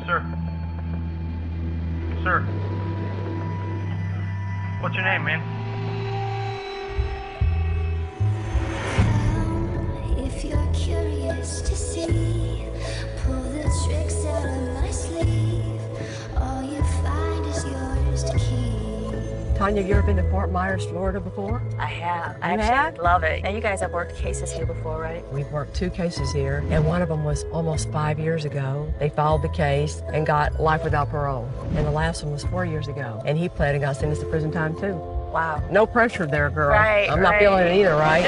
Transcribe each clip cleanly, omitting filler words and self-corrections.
Sir. Sir. What's your name, man? If you're curious to see, pull the tricks out of my sleeve. All you find is yours to keep. Tonya, have you ever been to Fort Myers, Florida before? I have. You I actually love it. Now, you guys have worked cases here before, right? We've worked 2 cases here, and one of them was almost 5 years ago. They filed the case and got life without parole. And the last one was 4 years ago, and he pled and got sentenced to prison time too. Wow. No pressure there, girl. Right, I'm not feeling it either, right?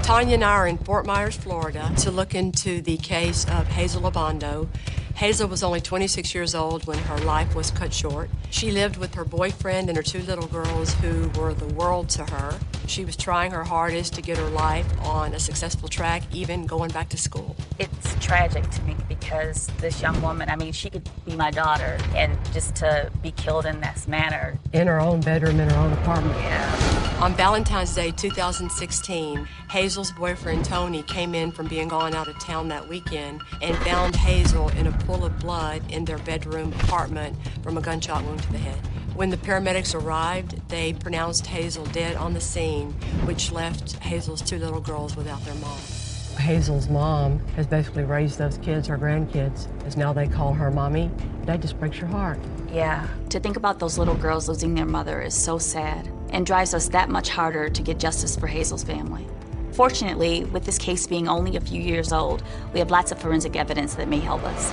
Tonya and I are in Fort Myers, Florida, to look into the case of Hazel Obando. Hazel was only 26 years old when her life was cut short. She lived with her boyfriend and her 2 little girls who were the world to her. She was trying her hardest to get her life on a successful track, even going back to school. It's tragic to me because this young woman, I mean, she could be my daughter, and just to be killed in this manner. In her own bedroom, in her own apartment. Yeah. On Valentine's Day 2016, Hazel's boyfriend Tony came in from being gone out of town that weekend and found Hazel in a pool of blood in their bedroom apartment from a gunshot wound to the head. When the paramedics arrived, they pronounced Hazel dead on the scene, which left Hazel's 2 little girls without their mom. Hazel's mom has basically raised those kids, her grandkids, as now they call her mommy. That just breaks your heart. Yeah. To think about those little girls losing their mother is so sad and drives us that much harder to get justice for Hazel's family. Fortunately, with this case being only a few years old, we have lots of forensic evidence that may help us.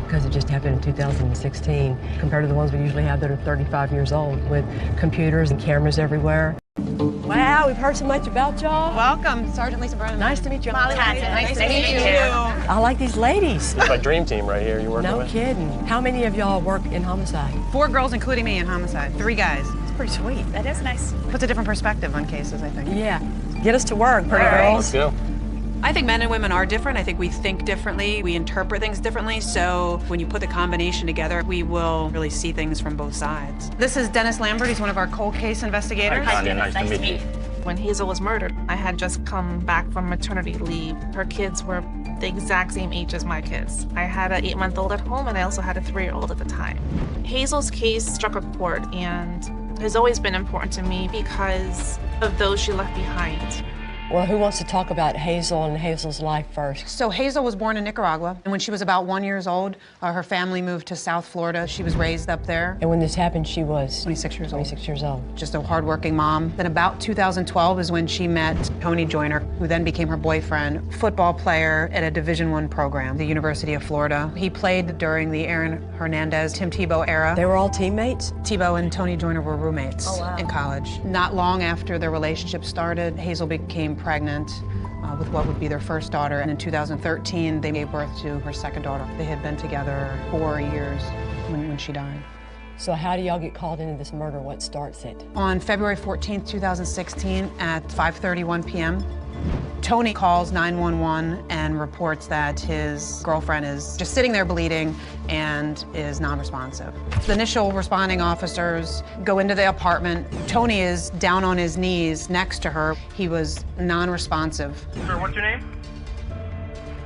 Because it just happened in 2016, compared to the ones we usually have that are 35 years old, with computers and cameras everywhere. Wow, we've heard so much about y'all. Welcome, Sergeant Lisa Brennan. Nice to meet you. Nice to meet you. I like these ladies. It's my dream team right here you're working No with. kidding. How many of y'all work in homicide? 4 girls, including me, in homicide. 3 guys. It's pretty sweet. That is nice. Puts a different perspective on cases, I think. Yeah. Get us to work, pretty girls. Let's go. I think men and women are different. I think we think differently. We interpret things differently. So when you put the combination together, we will really see things from both sides. This is Dennis Lambert. He's one of our cold case investigators. Hi, Tonya. Nice to meet you. When Hazel was murdered, I had just come back from maternity leave. Her kids were the exact same age as my kids. I had an 8-month-old at home, and I also had a 3-year-old at the time. Hazel's case struck a chord and has always been important to me because of those she left behind. Well, who wants to talk about Hazel and Hazel's life first? So Hazel was born in Nicaragua, and when she was about 1 year old, her family moved to South Florida. She was raised up there. And when this happened, she was 26 years old. 26 years old. Just a hardworking mom. Then about 2012 is when she met Tony Joyner, who then became her boyfriend, football player at a Division I program, the University of Florida. He played during the Aaron Hernandez, Tim Tebow era. They were all teammates? Tebow and Tony Joyner were roommates wow. in college. Not long after their relationship started, Hazel became pregnant with what would be their first daughter, and in 2013 they gave birth to her second daughter. They had been together 4 years when she died. So how do y'all get called into this murder? What starts it? On February 14th, 2016 at 5:31 p.m., Tony calls 911 and reports that his girlfriend is just sitting there bleeding and is non-responsive. The initial responding officers go into the apartment. Tony is down on his knees next to her. He was non-responsive. Sir, what's your name?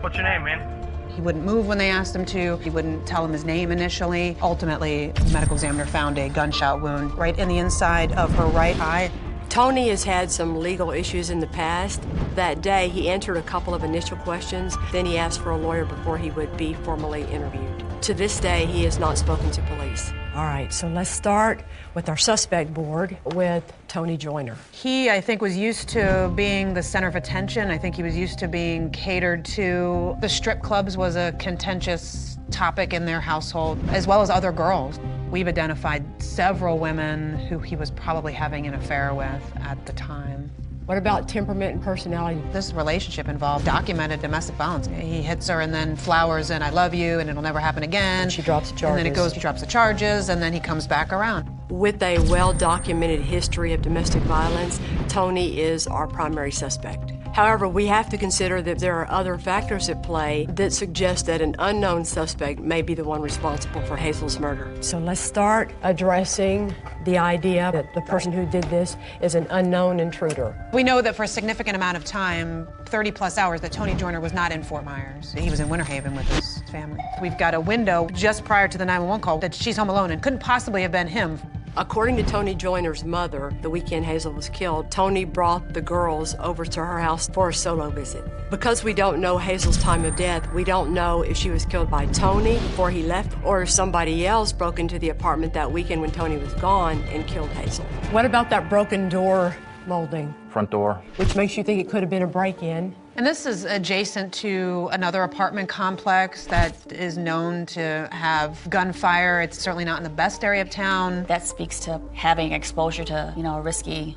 What's your name, man? He wouldn't move when they asked him to. He wouldn't tell him his name initially. Ultimately, the medical examiner found a gunshot wound right in the inside of her right eye. Tony has had some legal issues in the past. That day, he answered a couple of initial questions, then he asked for a lawyer before he would be formally interviewed. To this day, he has not spoken to police. All right, so let's start with our suspect board with Tony Joyner. He, I think, was used to being the center of attention. I think he was used to being catered to. The strip clubs was a contentious topic in their household, as well as other girls. We've identified several women who he was probably having an affair with at the time. What about temperament and personality? This relationship involved documented domestic violence. He hits her and then flowers and I love you and it'll never happen again. And she drops the charges. And then it goes, she drops the charges and then he comes back around. With a well-documented history of domestic violence, Tony is our primary suspect. However, we have to consider that there are other factors at play that suggest that an unknown suspect may be the one responsible for Hazel's murder. So let's start addressing the idea that the person who did this is an unknown intruder. We know that for a significant amount of time, 30 plus hours, that Tony Joyner was not in Fort Myers. He was in Winter Haven with his family. We've got a window just prior to the 911 call that she's home alone and couldn't possibly have been him. According to Tony Joyner's mother, the weekend Hazel was killed, Tony brought the girls over to her house for a solo visit. Because we don't know Hazel's time of death, we don't know if she was killed by Tony before he left or if somebody else broke into the apartment that weekend when Tony was gone and killed Hazel. What about that broken door molding? Front door. Which makes you think it could have been a break-in. And this is adjacent to another apartment complex that is known to have gunfire. It's certainly not in the best area of town. That speaks to having exposure to, a risky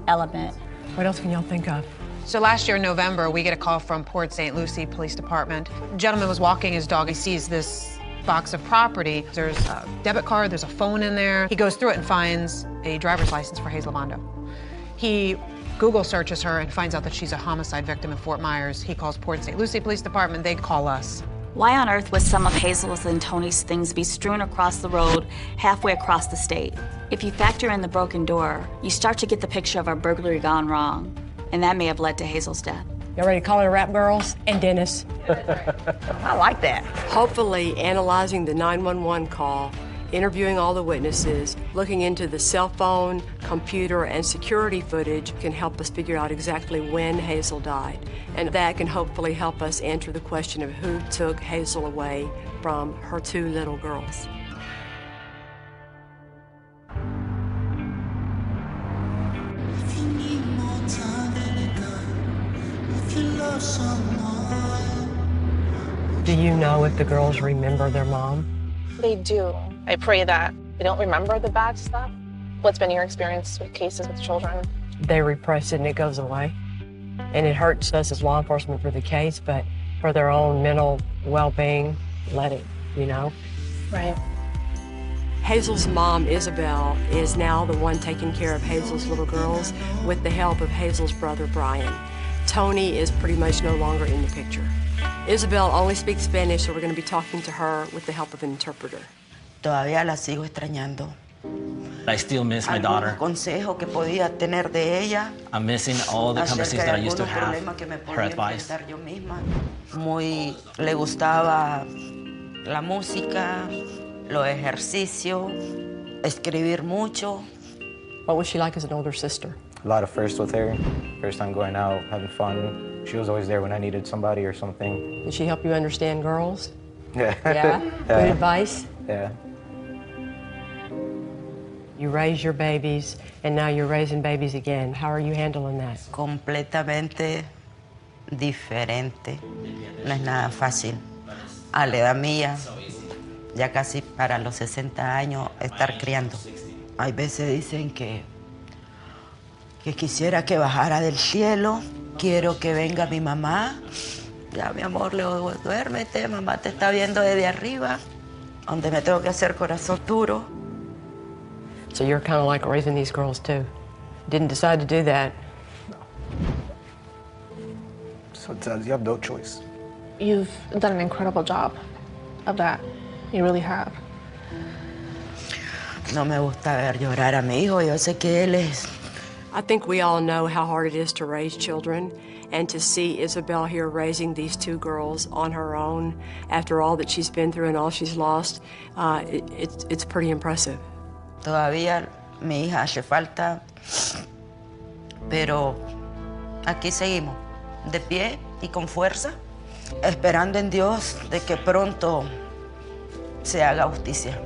element. What else can y'all think of? So last year in November, we get a call from Port St. Lucie Police Department. A gentleman was walking his dog. He sees this box of property. There's a debit card, there's a phone in there. He goes through it and finds a driver's license for Hazel Bondo. He Google searches her and finds out that she's a homicide victim in Fort Myers. He calls Port St. Lucie Police Department. They call us. Why on earth would some of Hazel's and Tony's things be strewn across the road halfway across the state? If you factor in the broken door, you start to get the picture of a burglary gone wrong, and that may have led to Hazel's death. Y'all ready to call her rap girls? And Dennis. I like that. Hopefully, analyzing the 911 call, interviewing all the witnesses, looking into the cell phone, computer, and security footage can help us figure out exactly when Hazel died. And that can hopefully help us answer the question of who took Hazel away from her two little girls. Do you know if the girls remember their mom? They do. I pray that they don't remember the bad stuff. What's been your experience with cases with children? They repress it and it goes away. And it hurts us as law enforcement for the case, but for their own mental well-being, let it, Right. Hazel's mom, Isabel, is now the one taking care of Hazel's little girls with the help of Hazel's brother, Brian. Tony is pretty much no longer in the picture. Isabel only speaks Spanish, so we're going to be talking to her with the help of an interpreter. Todavía la sigo extrañando. I still miss my daughter. Consejo que podía tener de ella. I'm missing all the conversations that I used to have, her advice. Yo misma. Muy le gustaba la música, los ejercicios, escribir mucho. What was she like as an older sister? A lot of firsts with her. First time going out, having fun. She was always there when I needed somebody or something. Did she help you understand girls? Yeah. Yeah? Good advice? Yeah. You raise your babies, and now you're raising babies again. How are you handling that? Completamente diferente. No es nada fácil. A la edad mía, ya casi para los 60 años, estar criando. Hay veces dicen que quisiera que bajara del cielo. Quiero que venga mi mamá. Ya, mi amor, le digo, duérmete, mamá te está viendo desde arriba, donde me tengo que hacer corazón duro. So you're kind of like raising these girls, too. Didn't decide to do that. Sometimes you have no choice. You've done an incredible job of that. You really have. No me gusta ver llorar a mi hijo. Yo sé que él es. I think we all know how hard it is to raise children, and to see Isabel here raising these two girls on her own after all that she's been through and all she's lost, it's pretty impressive. Todavía mi hija hace falta, pero aquí seguimos, de pie y con fuerza, esperando en Dios de que pronto se haga justicia.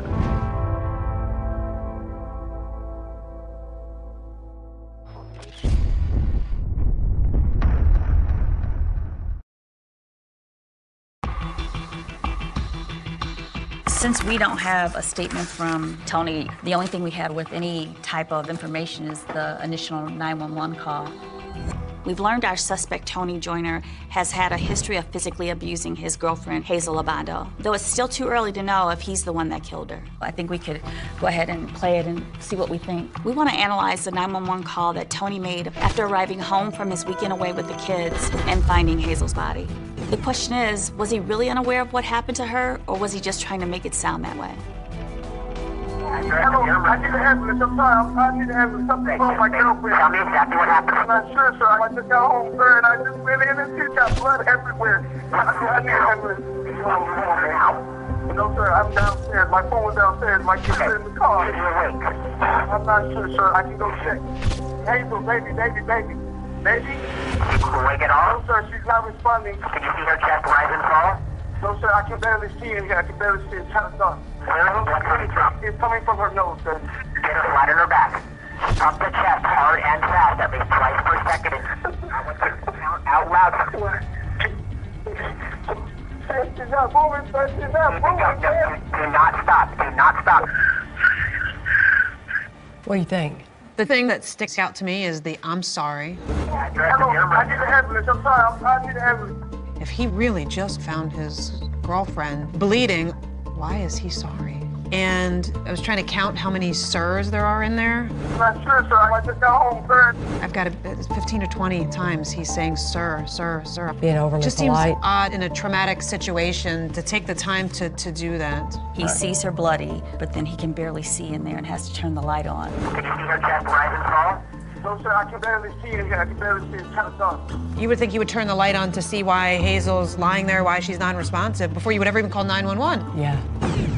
Since we don't have a statement from Tony, the only thing we had with any type of information is the initial 911 call. We've learned our suspect, Tony Joyner, has had a history of physically abusing his girlfriend, Hazel Bondo, though it's still too early to know if he's the one that killed her. I think we could go ahead and play it and see what we think. We want to analyze the 911 call that Tony made after arriving home from his weekend away with the kids and finding Hazel's body. The question is, was he really unaware of what happened to her, or was he just trying to make it sound that way? Hello, I need an ambulance. I'm sorry. I need an ambulance. Something wrong with my girlfriend. Tell me exactly what happened. I'm not sure, sir. I just got home, sir, and I just went in and she got blood everywhere. I need an ambulance. You home now? No, sir. I'm downstairs. My phone was downstairs. My kids are in the car. I'm not sure, sir. I can go check. Hazel, baby. Baby? Awake at all? No, sir. She's not responding. Can you see her chest rise and fall? No, sir. I can barely see it here. I can barely see it. It's kind of dark. What's coming from? It's coming from her nose, sir. Get her flat on her back. Pump the chest hard and fast, at least twice per second. I want you to count out loud. She's not moving, sir. She's not moving. Do not stop. Do not stop. What do you think? The thing that sticks out to me is the I'm sorry. Hello, I need an ambulance. I'm sorry. I need an ambulance. If he really just found his girlfriend bleeding, why is he sorry? And I was trying to count how many sirs there are in there. I'm not sure, sir. I just got home, sir. I've got 15 to 20 times he's saying sir. Being overly just polite. Seems odd in a traumatic situation to take the time to do that. He sees her bloody, but then he can barely see in there and has to turn the light on. Can you see her chest rise and fall? No, sir. I can barely see it here. I can barely see it. It's kind of dark. You would think you would turn the light on to see why Hazel's lying there, why she's non-responsive, before you would ever even call 911. Yeah.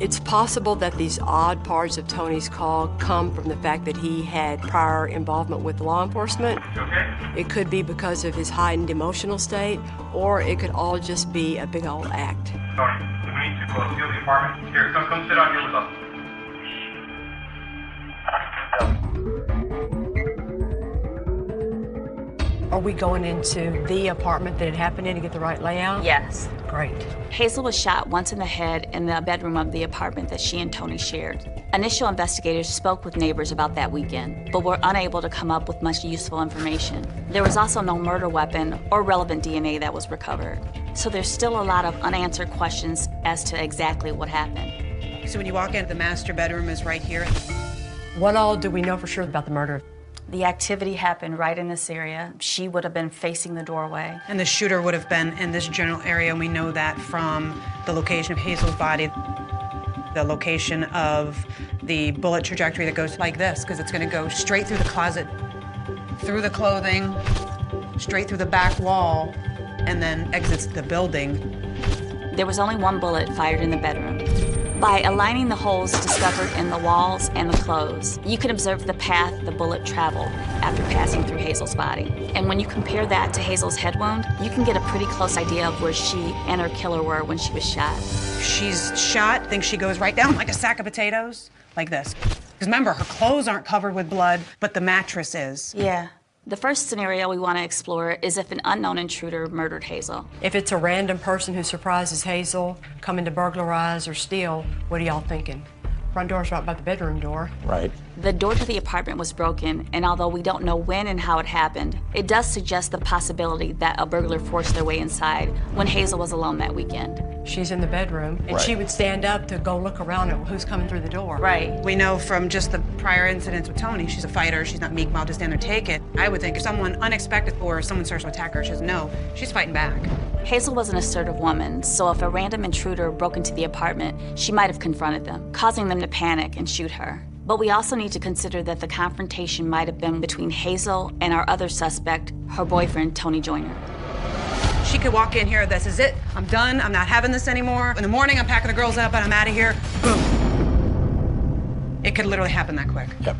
It's possible that these odd parts of Tony's call come from the fact that he had prior involvement with law enforcement. It could be because of his heightened emotional state, or it could all just be a big old act. Sorry, we need to go steal the apartment. Here, come sit down here with us. Are we going into the apartment that it happened in to get the right layout? Yes. Great. Hazel was shot once in the head in the bedroom of the apartment that she and Tony shared. Initial investigators spoke with neighbors about that weekend, but were unable to come up with much useful information. There was also no murder weapon or relevant DNA that was recovered. So there's still a lot of unanswered questions as to exactly what happened. So when you walk in, the master bedroom is right here. What all do we know for sure about the murder? The activity happened right in this area. She would have been facing the doorway. And the shooter would have been in this general area, and we know that from the location of Hazel's body, the location of the bullet trajectory that goes like this, because it's going to go straight through the closet, through the clothing, straight through the back wall, and then exits the building. There was only one bullet fired in the bedroom. By aligning the holes discovered in the walls and the clothes, you can observe the path the bullet traveled after passing through Hazel's body. And when you compare that to Hazel's head wound, you can get a pretty close idea of where she and her killer were when she was shot. She's shot, I think she goes right down like a sack of potatoes, like this. Because remember, her clothes aren't covered with blood, but the mattress is. Yeah. The first scenario we want to explore is if an unknown intruder murdered Hazel. If it's a random person who surprises Hazel, coming to burglarize or steal, what are y'all thinking? Front door's right by the bedroom door. Right. The door to the apartment was broken, and although we don't know when and how it happened, it does suggest the possibility that a burglar forced their way inside when Hazel was alone that weekend. She's in the bedroom, and she would stand up to go look around at who's coming through the door. Right. We know from just the prior incidents with Tony, she's a fighter, she's not meek, I'll just stand there, take it. I would think if someone unexpected or someone starts to attack her, she says no, she's fighting back. Hazel was an assertive woman, so if a random intruder broke into the apartment, she might have confronted them, causing them to panic and shoot her. But we also need to consider that the confrontation might have been between Hazel and our other suspect, her boyfriend, Tony Joyner. She could walk in here, this is it, I'm done, I'm not having this anymore. In the morning, I'm packing the girls up and I'm out of here, boom. It could literally happen that quick. Yep.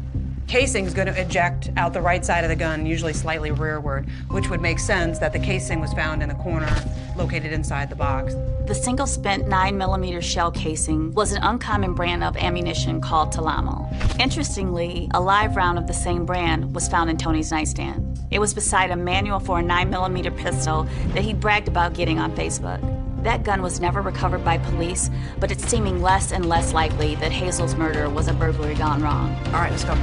Casing's gonna eject out the right side of the gun, usually slightly rearward, which would make sense that the casing was found in the corner, located inside the box. The single-spent 9mm shell casing was an uncommon brand of ammunition called Talamo. Interestingly, a live round of the same brand was found in Tony's nightstand. It was beside a manual for a 9mm pistol that he bragged about getting on Facebook. That gun was never recovered by police, but it's seeming less and less likely that Hazel's murder was a burglary gone wrong. All right, let's go.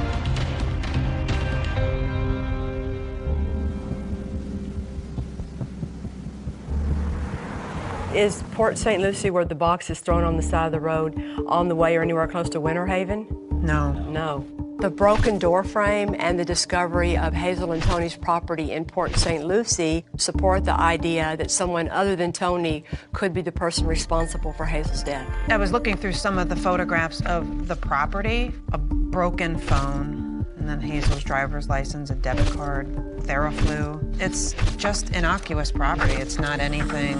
Is Port St. Lucie, where the box is thrown on the side of the road, on the way or anywhere close to Winter Haven? No. No. The broken door frame and the discovery of Hazel and Tony's property in Port St. Lucie support the idea that someone other than Tony could be the person responsible for Hazel's death. I was looking through some of the photographs of the property, a broken phone, and then Hazel's driver's license, a debit card, Theraflu. It's just innocuous property. It's not anything.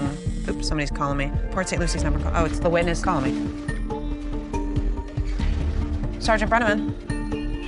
Oops, somebody's calling me. Port St. Lucie's number. Oh, it's the witness calling me. Sergeant Brenneman.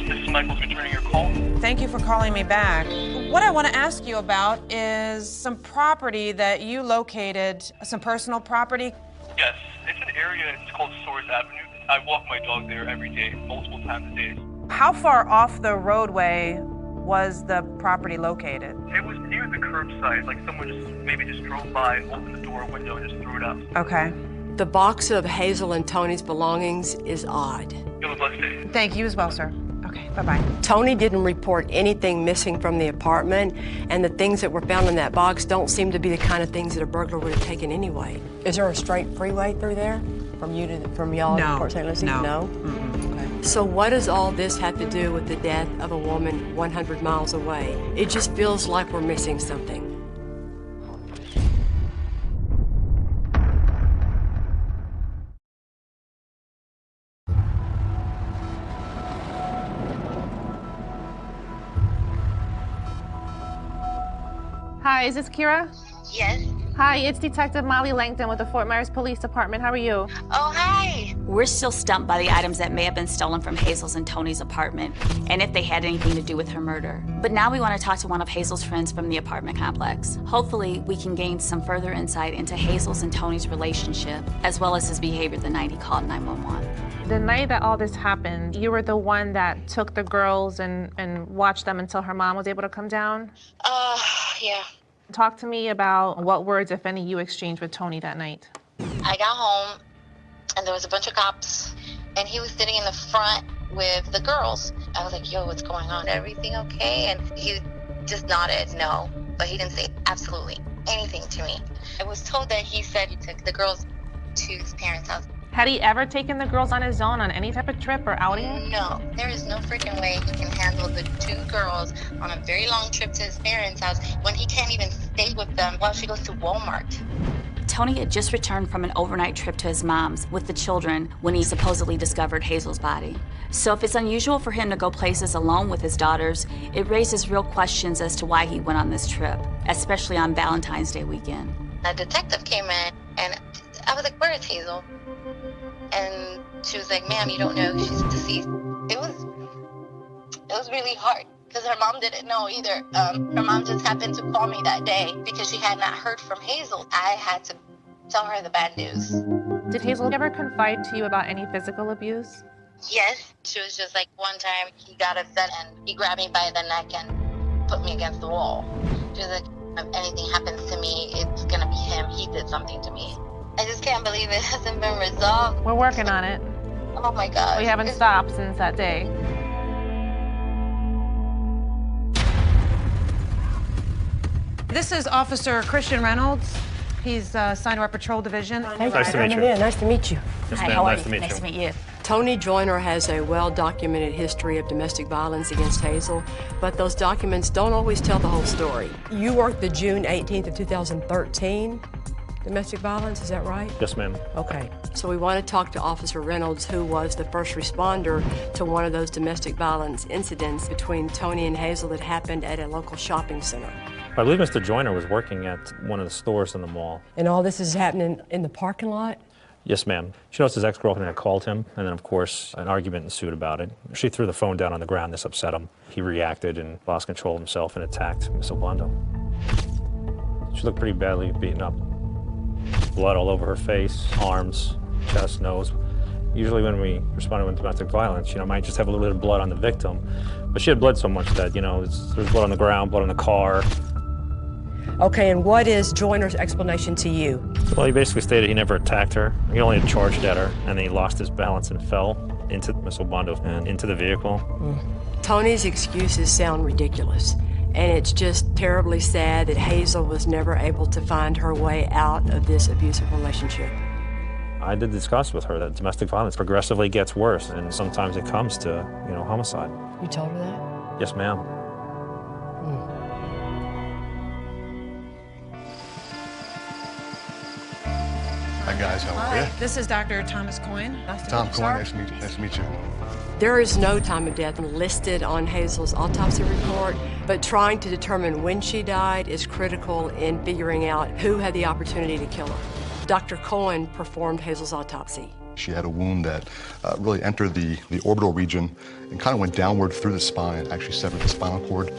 This is Michael's returning your call. Thank you for calling me back. What I want to ask you about is some property that you located, some personal property. Yes, it's an area, it's called Source Avenue. I walk my dog there every day, multiple times a day. How far off the roadway was the property located? It was near the curbside, like someone just drove by, opened the door window, and just threw it out. Okay. The box of Hazel and Tony's belongings is odd. You have a blessed day. Thank you as well, sir. Okay, bye-bye. Tony didn't report anything missing from the apartment, and the things that were found in that box don't seem to be the kind of things that a burglar would have taken anyway. Is there a straight freeway through there from y'all to Port St. Lucie? No. Mm-hmm. Okay. So what does all this have to do with the death of a woman 100 miles away? It just feels like we're missing something. Hi, is this Kira? Yes. Hi, it's Detective Molly Langton with the Fort Myers Police Department. How are you? Oh, hi. We're still stumped by the items that may have been stolen from Hazel's and Tony's apartment, and if they had anything to do with her murder. But now we want to talk to one of Hazel's friends from the apartment complex. Hopefully, we can gain some further insight into Hazel's and Tony's relationship, as well as his behavior the night he called 911. The night that all this happened, you were the one that took the girls and watched them until her mom was able to come down? Yeah. Talk to me about what words, if any, you exchanged with Tony that night. I got home, and there was a bunch of cops, and he was sitting in the front with the girls. I was like, yo, what's going on? Everything okay? And he just nodded no, but he didn't say absolutely anything to me. I was told that he said he took the girls to his parents' house. Had he ever taken the girls on his own on any type of trip or outing? No, there is no freaking way he can handle the two girls on a very long trip to his parents' house when he can't even stay with them while she goes to Walmart. Tony had just returned from an overnight trip to his mom's with the children when he supposedly discovered Hazel's body. So if it's unusual for him to go places alone with his daughters, it raises real questions as to why he went on this trip, especially on Valentine's Day weekend. A detective came in, and I was like, where is Hazel? And she was like, ma'am, you don't know she's deceased. It was really hard because her mom didn't know either. Her mom just happened to call me that day because she had not heard from Hazel. I had to tell her the bad news. Did Hazel ever confide to you about any physical abuse? Yes. She was just like, one time he got upset and he grabbed me by the neck and put me against the wall. She was like, if anything happens to me, it's gonna be him. He did something to me. I just can't believe it hasn't been resolved. We're working on it. Oh my God. We haven't stopped since that day. This is Officer Christian Reynolds. He's assigned to our patrol division. Hey, nice to meet you. Nice to meet you. Yes, hi, how are you? Nice to meet you. Tony Joyner has a well-documented history of domestic violence against Hazel, but those documents don't always tell the whole story. You worked the June 18th of 2013 domestic violence, is that right? Yes, ma'am. Okay, so we want to talk to Officer Reynolds, who was the first responder to one of those domestic violence incidents between Tony and Hazel that happened at a local shopping center. I believe Mr. Joyner was working at one of the stores in the mall. And all this is happening in the parking lot? Yes, ma'am. She knows his ex-girlfriend had called him, and then, of course, an argument ensued about it. She threw the phone down on the ground. This upset him. He reacted and lost control of himself and attacked Miss Obando. She looked pretty badly beaten up. Blood all over her face, arms, chest, nose. Usually when we respond to domestic violence, might just have a little bit of blood on the victim. But she had bled so much that, there's blood on the ground, blood on the car. Okay, and what is Joyner's explanation to you? Well, he basically stated he never attacked her. He only had charged at her, and then he lost his balance and fell into Miss Obando and into the vehicle. Tony's excuses sound ridiculous, and it's just terribly sad that Hazel was never able to find her way out of this abusive relationship. I did discuss with her that domestic violence progressively gets worse, and sometimes it comes to, homicide. You told her that? Yes, ma'am. Hi guys, how are you? This is Dr. Thomas Coyne. Tom Coyne, nice to meet you. There is no time of death listed on Hazel's autopsy report, but trying to determine when she died is critical in figuring out who had the opportunity to kill her. Dr. Coyne performed Hazel's autopsy. She had a wound that really entered the orbital region and kind of went downward through the spine, actually severed the spinal cord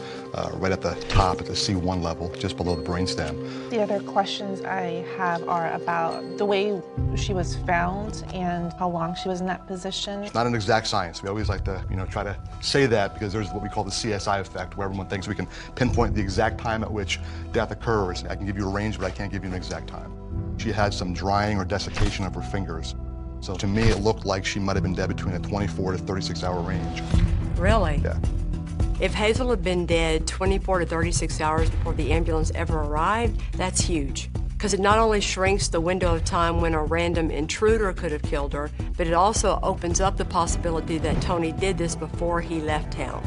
right at the top, at the C1 level, just below the brainstem. The other questions I have are about the way she was found and how long she was in that position. It's not an exact science. We always like to, try to say that because there's what we call the CSI effect, where everyone thinks we can pinpoint the exact time at which death occurs. I can give you a range, but I can't give you an exact time. She had some drying or desiccation of her fingers. So to me, it looked like she might have been dead between a 24 to 36-hour range. Really? Yeah. If Hazel had been dead 24 to 36 hours before the ambulance ever arrived, that's huge. Because it not only shrinks the window of time when a random intruder could have killed her, but it also opens up the possibility that Tony did this before he left town.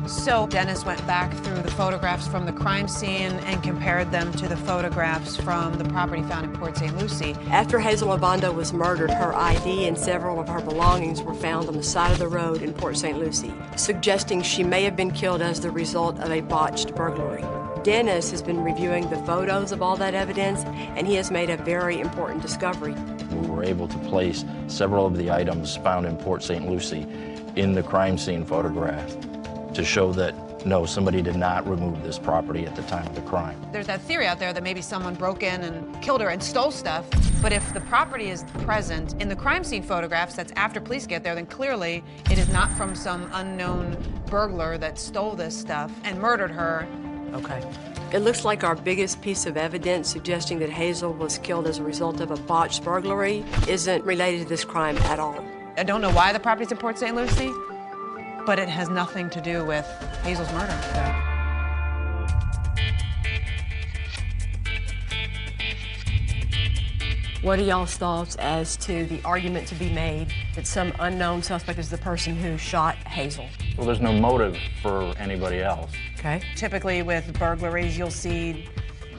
So Dennis went back through the photographs from the crime scene and compared them to the photographs from the property found in Port St. Lucie. After Hazel Obando was murdered, her ID and several of her belongings were found on the side of the road in Port St. Lucie, suggesting she may have been killed as the result of a botched burglary. Dennis has been reviewing the photos of all that evidence, and he has made a very important discovery. We were able to place several of the items found in Port St. Lucie in the crime scene photograph to show that, no, somebody did not remove this property at the time of the crime. There's that theory out there that maybe someone broke in and killed her and stole stuff, but if the property is present in the crime scene photographs, that's after police get there, then clearly it is not from some unknown burglar that stole this stuff and murdered her. Okay. It looks like our biggest piece of evidence suggesting that Hazel was killed as a result of a botched burglary isn't related to this crime at all. I don't know why the property's in Port St. Lucie, but it has nothing to do with Hazel's murder. What are y'all's thoughts as to the argument to be made that some unknown suspect is the person who shot Hazel? Well, there's no motive for anybody else. Okay. Typically with burglaries, you'll see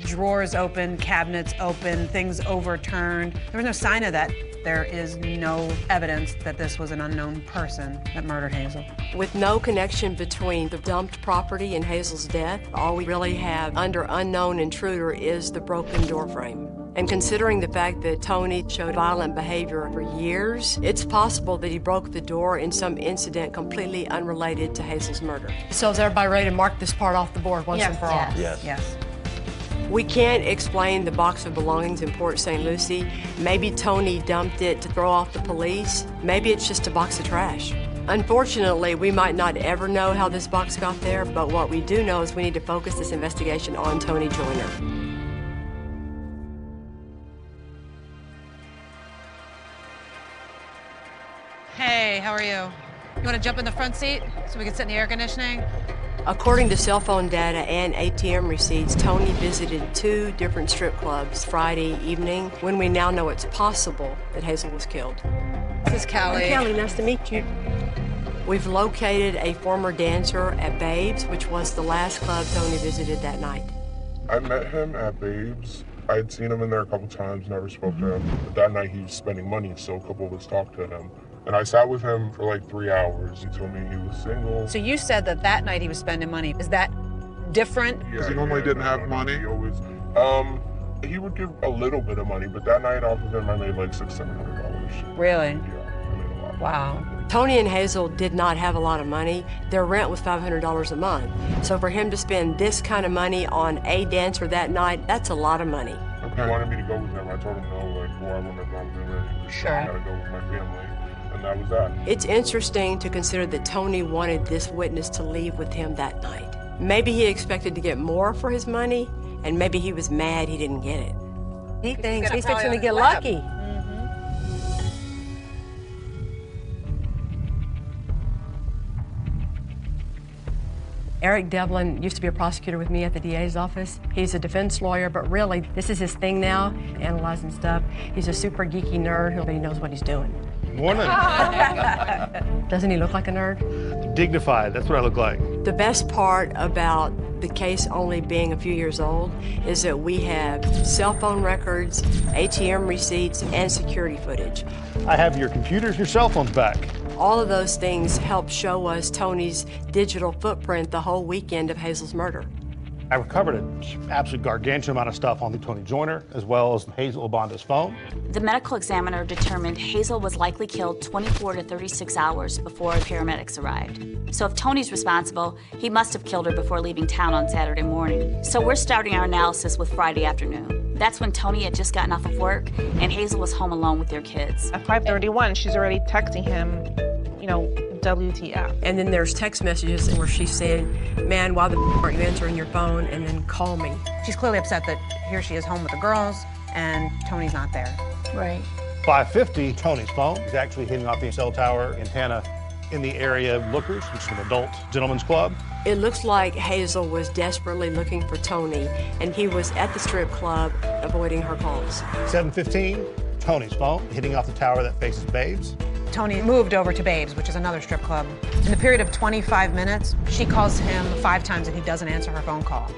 drawers open, cabinets open, things overturned. There was no sign of that. There is no evidence that this was an unknown person that murdered Hazel. With no connection between the dumped property and Hazel's death, all we really have under unknown intruder is the broken door frame. And considering the fact that Tony showed violent behavior for years, it's possible that he broke the door in some incident completely unrelated to Hazel's murder. So is everybody ready to mark this part off the board once and for all? Yes. Yes. We can't explain the box of belongings in Port St. Lucie. Maybe Tony dumped it to throw off the police. Maybe it's just a box of trash. Unfortunately, we might not ever know how this box got there, but what we do know is we need to focus this investigation on Tony Joyner. Hey, how are you? You want to jump in the front seat so we can sit in the air conditioning? According to cell phone data and ATM receipts, Tony visited 2 different strip clubs Friday evening when we now know it's possible that Hazel was killed. This is Kelly. Kelly, nice to meet you. We've located a former dancer at Babes, which was the last club Tony visited that night. I met him at Babes. I had seen him in there a couple times, never spoke to him. But that night he was spending money, so a couple of us talked to him. And I sat with him for like 3 hours. He told me he was single. So you said that night he was spending money. Is that different? Because he normally didn't have money. He always, he would give a little bit of money, but that night off of him I made like $600-700. Really? Yeah, I made a lot. Wow. Tony and Hazel did not have a lot of money. Their rent was $500 a month. So for him to spend this kind of money on a dancer that night, that's a lot of money. Okay. He wanted me to go with him. I told him no, like, I wouldn't have gone with him. He was sure. I gotta go with my family. And that was that. It's interesting to consider that Tony wanted this witness to leave with him that night. Maybe he expected to get more for his money, and maybe he was mad he didn't get it. He thinks he's fixing to get lucky. Eric Devlin used to be a prosecutor with me at the DA's office. He's a defense lawyer, but really, this is his thing now, analyzing stuff. He's a super geeky nerd who knows what he's doing. Morning. Doesn't he look like a nerd? Dignified, that's what I look like. The best part about the case only being a few years old is that we have cell phone records, ATM receipts, and security footage. I have your computers, your cell phones back. All of those things help show us Tony's digital footprint the whole weekend of Hazel's murder. I recovered an absolute gargantuan amount of stuff on the Tony Joyner, as well as Hazel Obondo's phone. The medical examiner determined Hazel was likely killed 24 to 36 hours before paramedics arrived. So if Tony's responsible, he must have killed her before leaving town on Saturday morning. So we're starting our analysis with Friday afternoon. That's when Tony had just gotten off of work and Hazel was home alone with their kids. At 5:31, she's already texting him, WTF. And then there's text messages where she's saying, man, why the aren't you answering your phone, and then call me. She's clearly upset that here she is home with the girls and Tony's not there. Right. 5:50, Tony's phone is actually hitting off the cell tower antenna in the area of Lookers, which is an adult gentleman's club. It looks like Hazel was desperately looking for Tony, and he was at the strip club avoiding her calls. 7:15, Tony's phone hitting off the tower that faces Babes. Tony moved over to Babes, which is another strip club. In the period of 25 minutes, she calls him 5 times and he doesn't answer her phone call.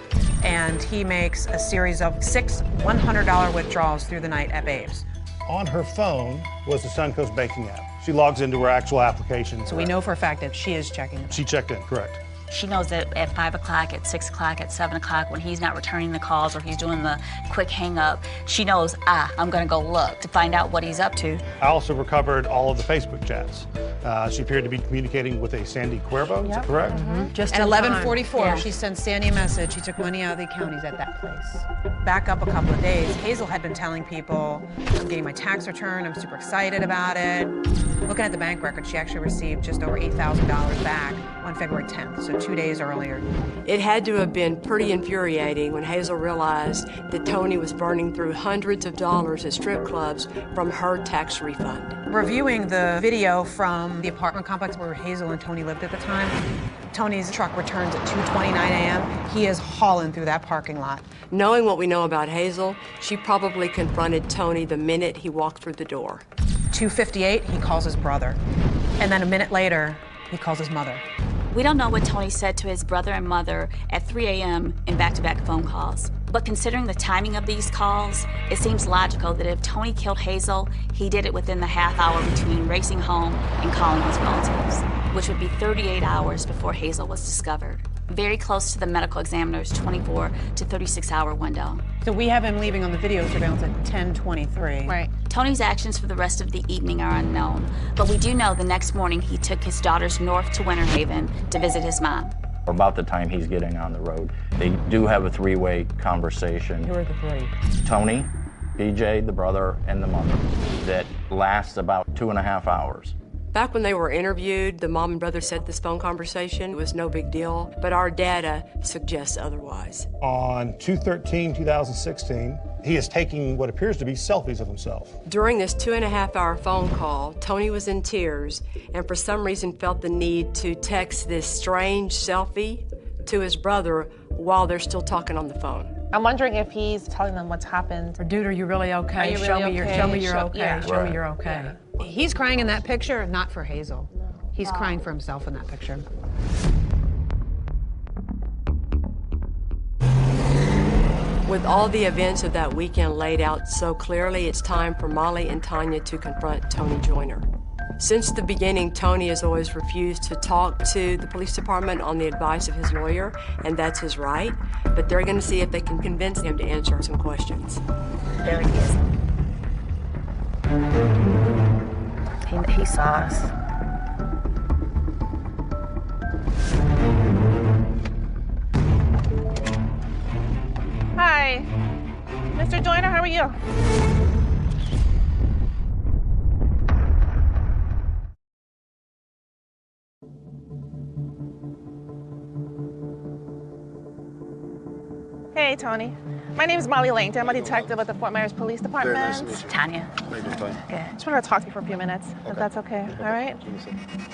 And he makes a series of 6 $100 withdrawals through the night at Babes. On her phone was the Suncoast banking app. She logs into her actual application. So we know for a fact that she is checking. She checked in, correct. She knows that at 5 o'clock, at 6 o'clock, at 7 o'clock, when he's not returning the calls or he's doing the quick hang up, she knows, I'm gonna go look to find out what he's up to. I also recovered all of the Facebook chats. She appeared to be communicating with a Sandy Cuervo, is that correct? Mm-hmm. Just at 11:44, she sent Sandy a message. She took money out of the account. He's at that place. Back up a couple of days, Hazel had been telling people, I'm getting my tax return, I'm super excited about it. Looking at the bank record, she actually received just over $8,000 back on February 10th, so 2 days earlier. It had to have been pretty infuriating when Hazel realized that Tony was burning through hundreds of dollars at strip clubs from her tax refund. Reviewing the video from the apartment complex where Hazel and Tony lived at the time, Tony's truck returns at 2:29 a.m. He is hauling through that parking lot. Knowing what we know about Hazel, she probably confronted Tony the minute he walked through the door. 2:58, he calls his brother. And then a minute later, he calls his mother. We don't know what Tony said to his brother and mother at 3 a.m. in back-to-back phone calls. But considering the timing of these calls, it seems logical that if Tony killed Hazel, he did it within the half hour between racing home and calling his relatives, which would be 38 hours before Hazel was discovered. Very close to the medical examiner's 24 to 36 hour window. So we have him leaving on the video surveillance at 10:23. Right. Tony's actions for the rest of the evening are unknown, but we do know the next morning he took his daughters north to Winter Haven to visit his mom. About the time he's getting on the road, they do have a 3-way conversation. Who are the 3? Tony, BJ, the brother, and the mother, that lasts about 2.5 hours. Back when they were interviewed, the mom and brother said this phone conversation was no big deal, but our data suggests otherwise. On 2/13/2016, he is taking what appears to be selfies of himself. During this 2.5-hour phone call, Tony was in tears and for some reason felt the need to text this strange selfie to his brother while they're still talking on the phone. I'm wondering if he's telling them what's happened. Or, dude, are you really okay? Are you really show me okay? you're okay. Yeah. Show me you're okay. Yeah. He's crying in that picture, not for Hazel. He's crying for himself in that picture. With all the events of that weekend laid out so clearly, it's time for Molly and Tonya to confront Tony Joyner. Since the beginning, Tony has always refused to talk to the police department on the advice of his lawyer, and that's his right. But they're going to see if they can convince him to answer some questions. There he is. He saw us. Hi. Mr. Joyner, how are you? Hey, Tony. My name is Molly Langton. I'm a detective at the Fort Myers Police Department. Very nice to meet you. Tanya. How you doing, Tony? Yeah. Just wanted to talk to you for a few minutes, if that's okay. All right?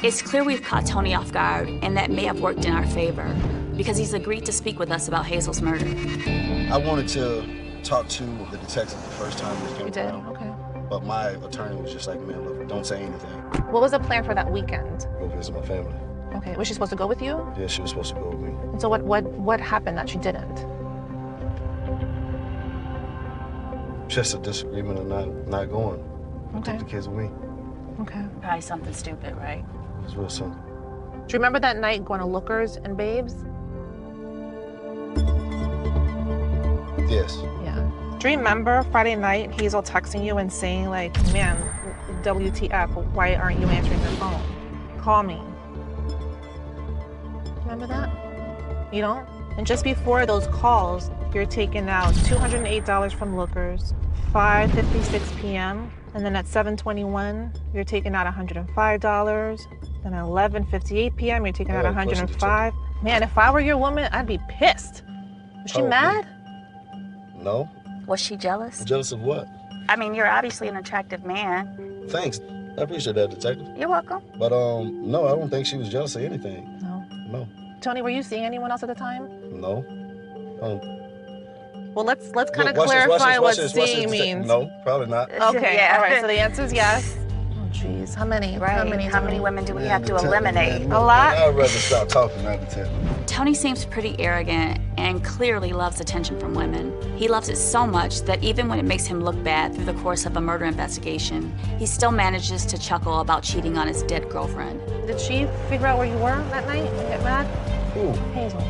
It's clear we've caught Tony off guard, and that may have worked in our favor. because he's agreed to speak with us about Hazel's murder. I wanted to talk to the detective the first time this came You did? around. Okay. But my attorney was just like, man, look, don't say anything. What was the plan for that weekend? Go visit my family. Okay, was she supposed to go with you? Yeah, she was supposed to go with me. And so what happened that she didn't? Just a disagreement of not going. Okay. Took the kids with me. Okay. Probably something stupid, right? It was real simple. Do you remember that night going to Lookers and Babes? Yes. Yeah. Do you remember Friday night Hazel texting you and saying like, man, WTF, why aren't you answering your phone? Call me. Remember that? You don't? And just before those calls, you're taking out $208 from Lookers, 5:56 p.m., and then at 7:21, you're taking out $105. Then at 11:58 p.m., you're taking out $105. Man, if I were your woman, I'd be pissed. Was she mad? No. Was she jealous? Jealous of what? I mean, you're obviously an attractive man. Thanks. I appreciate that, detective. You're welcome. But no, I don't think she was jealous of anything. No. No. Tony, were you seeing anyone else at the time? No. Well, let's kind of Watch this, clarify watch what this, watch seeing this. means. No, probably not. Okay, Yeah. all right, so the answer is yes. Oh, jeez, how many? Right. How many women do we have to eliminate? A lot. I'd rather stop talking, not detective. Tony seems pretty arrogant and clearly loves attention from women. He loves it so much that even when it makes him look bad through the course of a murder investigation, he still manages to chuckle about cheating on his dead girlfriend. Did she figure out where you were that night and get mad? Who? Hazel.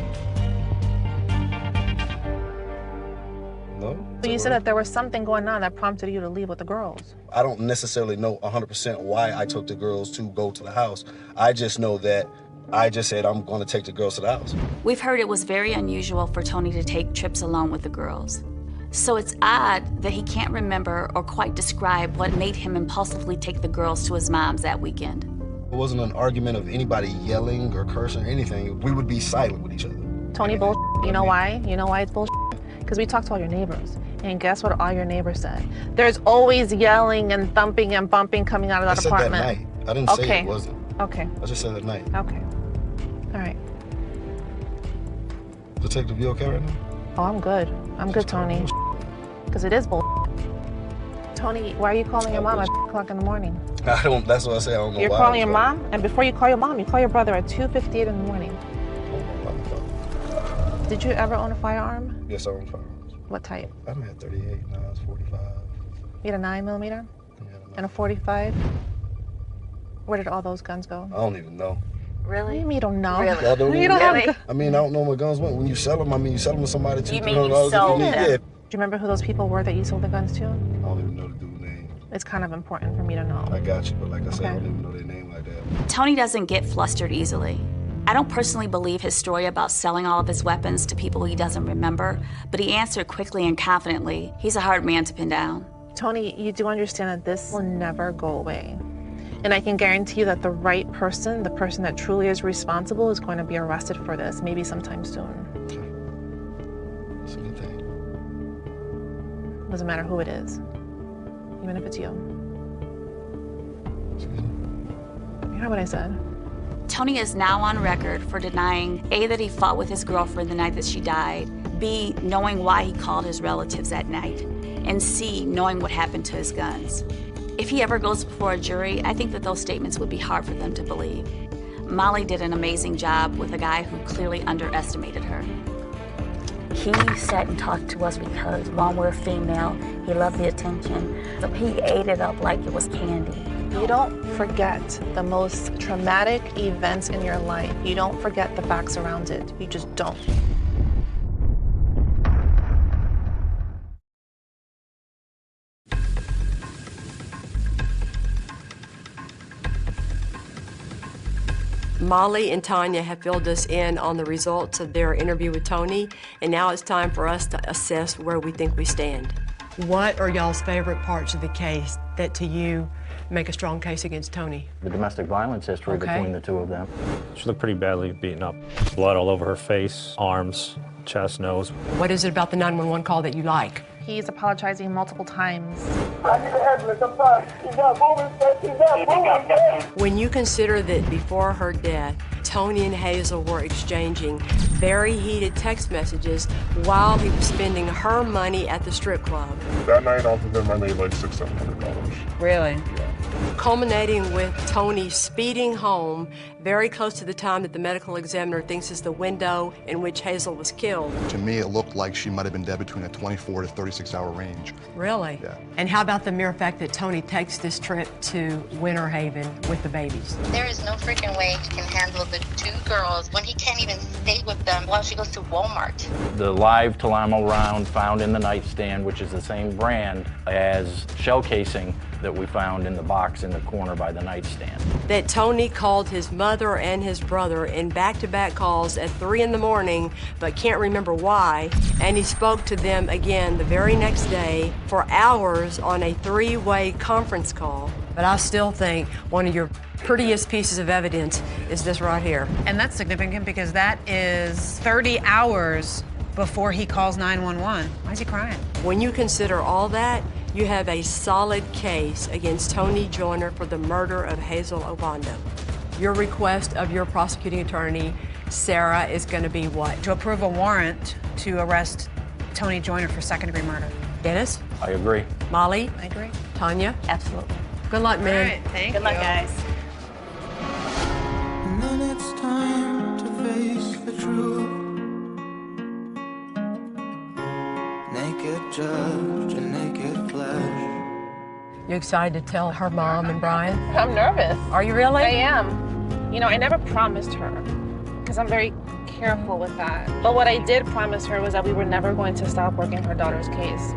No. So you said that there was something going on that prompted you to leave with the girls. I don't necessarily know 100% why I took the girls to go to the house. I just know that I just said I'm going to take the girls to the house. We've heard it was very unusual for Tony to take trips alone with the girls. So it's odd that he can't remember or quite describe what made him impulsively take the girls to his mom's that weekend. It wasn't an argument of anybody yelling or cursing or anything. We would be silent with each other. Tony, bullshit. You know why? You know why it's bullshit? Because we talked to all your neighbors. And guess what all your neighbors said? There's always yelling and thumping and bumping coming out of that apartment. I said that night. I didn't say it wasn't. Okay. I just said that night. Okay. All right. Detective, you okay right now? Oh, I'm good. I'm good, Tony. Because it is bullshit. Tony, why are you calling your mom at o'clock in the morning? I don't, that's what I say, I don't know You're why. calling your mom, and before you call your mom, you call your brother at 2:58 in the morning. Did you ever own a firearm? Yes, I own firearms. What type? I done had 38, now it's 45. You had a 9mm? Yeah, and a 45? Where did all those guns go? I don't even know. Really? What do you mean you don't know? Really? I don't You even don't have know. gun- I mean, I don't know where guns went. When you sell them, I mean, you sell them to somebody $200, You mean you $300 if sold you need. them? Yeah. Do you remember who those people were that you sold the guns to? I don't even know the dude's name. It's kind of important for me to know. I got you, but like I said, I Okay. don't even know their name like that. Tony doesn't get flustered easily. I don't personally believe his story about selling all of his weapons to people he doesn't remember, but he answered quickly and confidently. He's a hard man to pin down. Tony, you do understand that this will never go away. And I can guarantee you that the right person, the person that truly is responsible, is going to be arrested for this, maybe sometime soon. It's a good thing. Doesn't matter who it is, even if it's you. You heard what I said? Tony is now on record for denying A, that he fought with his girlfriend the night that she died, B, knowing why he called his relatives that night, and C, knowing what happened to his guns. If he ever goes before a jury, I think that those statements would be hard for them to believe. Molly did an amazing job with a guy who clearly underestimated her. He sat and talked to us because, one, we're female. He loved the attention. So he ate it up like it was candy. You don't forget the most traumatic events in your life. You don't forget the facts around it. You just don't. Molly and Tonya have filled us in on the results of their interview with Tony, and now it's time for us to assess where we think we stand. What are y'all's favorite parts of the case that to you make a strong case against Tony? The domestic violence history between the two of them. She looked pretty badly beaten up. Blood all over her face, arms, chest, nose. What is it about the 911 call that you like? He's apologizing multiple times. I need an ambulance. I'm sorry. She's not moving. She's not moving. When you consider that before her death, Tony and Hazel were exchanging very heated text messages while he was spending her money at the strip club. That night off of him, I made like $600-700. Really? Culminating with Tony speeding home very close to the time that the medical examiner thinks is the window in which Hazel was killed. To me, it looked like she might have been dead between a 24 to 36-hour range. Really? Yeah. And how about the mere fact that Tony takes this trip to Winter Haven with the babies? There is no freaking way he can handle the two girls when he can't even stay with them while she goes to Walmart. The live Talamo round found in the nightstand, which is the same brand as shell casing that we found in the box in the corner by the nightstand. That Tony called his mother and his brother in back-to-back calls at 3 in the morning, but can't remember why, and he spoke to them again the very next day for hours on a 3-way conference call. But I still think one of your prettiest pieces of evidence is this right here. And that's significant because that is 30 hours before he calls 911. Why is he crying? When you consider all that, you have a solid case against Tony Joyner for the murder of Hazel Obando. Your request of your prosecuting attorney, Sarah, is going to be what? To approve a warrant to arrest Tony Joyner for second-degree murder. Dennis? I agree. Molly? I agree. Tanya? Absolutely. Good luck, man. All right, thank you. Good luck, guys. And then it's time to face the truth. Naked judge and naked flesh. You excited to tell her mom and Brian? I'm nervous. Are you really? I am. You know, I never promised her because I'm very careful with that. But what I did promise her was that we were never going to stop working her daughter's case.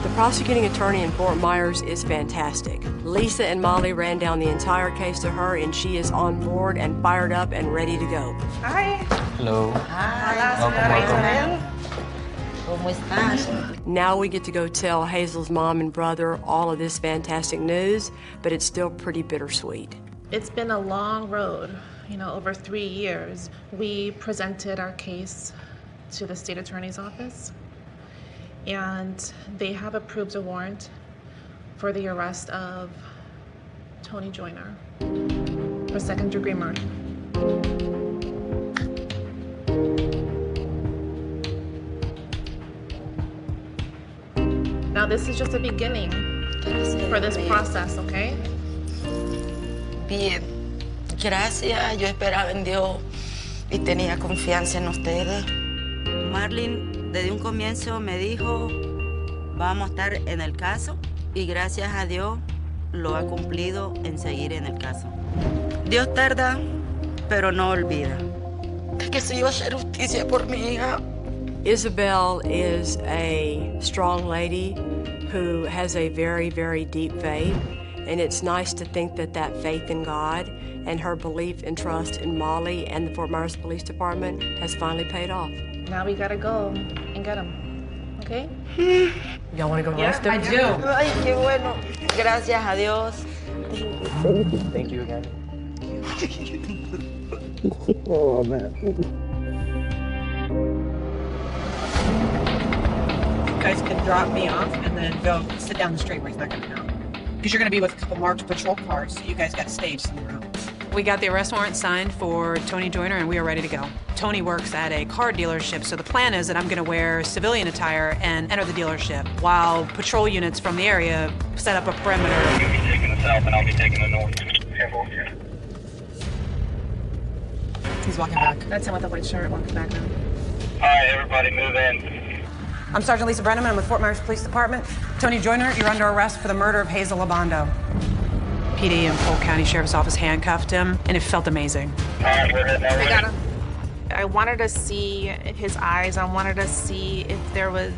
The prosecuting attorney in Fort Myers is fantastic. Lisa and Molly ran down the entire case to her, and she is on board and fired up and ready to go. Hi. Hello. Welcome. ¿Cómo estás? Now we get to go tell Hazel's mom and brother all of this fantastic news, but it's still pretty bittersweet. It's been a long road, you know, over 3 years. We presented our case to the state attorney's office, and they have approved a warrant for the arrest of Tony Joyner for second-degree murder. Now, this is just the beginning for this process, okay? Bien. Gracias. Yo esperaba en Dios y tenía confianza en ustedes. Marlene, desde un comienzo me dijo, vamos a estar en el caso, y gracias a Dios lo ha cumplido en seguir en el caso. Dios tarda, pero no olvida. Es que se iba a hacer justicia por mi hija. Isabel is a strong lady who has a very, very deep faith, and it's nice to think that that faith in God and her belief and trust in Molly and the Fort Myers Police Department has finally paid off. Now we gotta go and get him, okay? Y'all want to go arrest him? I do. Ay, qué bueno. Gracias a Dios. Thank you again. Oh, man. You guys can drop me off and then go sit down the street where he's not going to know. Because you're going to be with a couple marked patrol cars, so you guys got to stage somewhere else. We got the arrest warrant signed for Tony Joyner, and we are ready to go. Tony works at a car dealership, so the plan is that I'm going to wear civilian attire and enter the dealership, while patrol units from the area set up a perimeter. You'll be taking the south, and I'll be taking the north. Careful. He's walking back. That's him with the white shirt walking back now. All right, everybody, move in. I'm Sergeant Lisa Brenneman. I'm with Fort Myers Police Department. Tony Joyner, you're under arrest for the murder of Hazel Obando. PD and Polk County Sheriff's Office handcuffed him, and it felt amazing. All right, we're heading over. I got him. I wanted to see his eyes. I wanted to see if there was